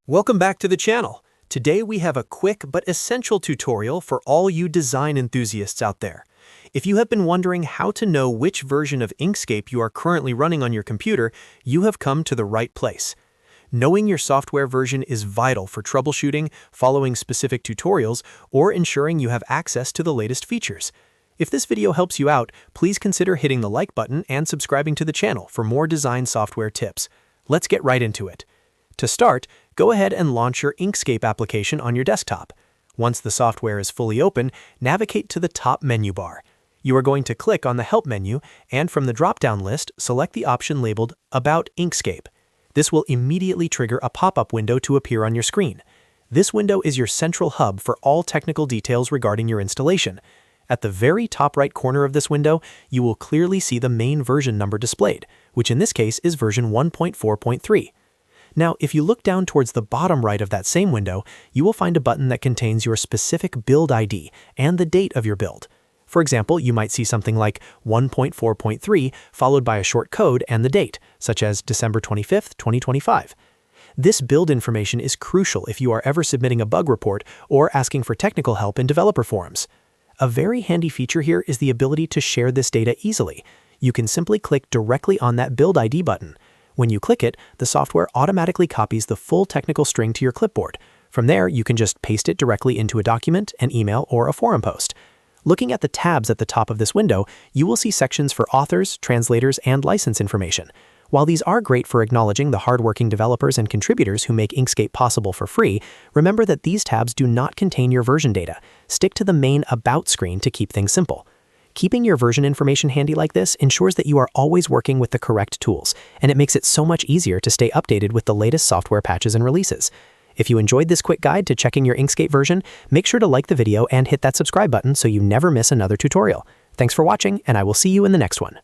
Welcome back to the channel. Today we have a quick but essential tutorial for all you design enthusiasts out there. If you have been wondering how to know which version of Inkscape you are currently running on your computer, you have come to the right place. Knowing your software version is vital for troubleshooting, following specific tutorials, or ensuring you have access to the latest features. If this video helps you out, please consider hitting the like button and subscribing to the channel for more design software tips. Let's get right into it. To start, go ahead and launch your Inkscape application on your desktop. Once the software is fully open, navigate to the top menu bar. You are going to click on the Help menu, and from the drop-down list, select the option labeled About Inkscape. This will immediately trigger a pop-up window to appear on your screen. This window is your central hub for all technical details regarding your installation. At the very top right corner of this window, you will clearly see the main version number displayed, which in this case is version 1.4.3. Now, if you look down towards the bottom right of that same window, you will find a button that contains your specific build ID and the date of your build. For example, you might see something like 1.4.3 followed by a short code and the date, such as December 25th, 2025. This build information is crucial if you are ever submitting a bug report or asking for technical help in developer forums. A very handy feature here is the ability to share this data easily. You can simply click directly on that build ID button. When you click it, the software automatically copies the full technical string to your clipboard. From there, you can just paste it directly into a document, an email, or a forum post. Looking at the tabs at the top of this window, you will see sections for authors, translators, and license information. While these are great for acknowledging the hardworking developers and contributors who make Inkscape possible for free, remember that these tabs do not contain your version data. Stick to the main About screen to keep things simple. Keeping your version information handy like this ensures that you are always working with the correct tools, and it makes it so much easier to stay updated with the latest software patches and releases. If you enjoyed this quick guide to checking your Inkscape version, make sure to like the video and hit that subscribe button so you never miss another tutorial. Thanks for watching, and I will see you in the next one.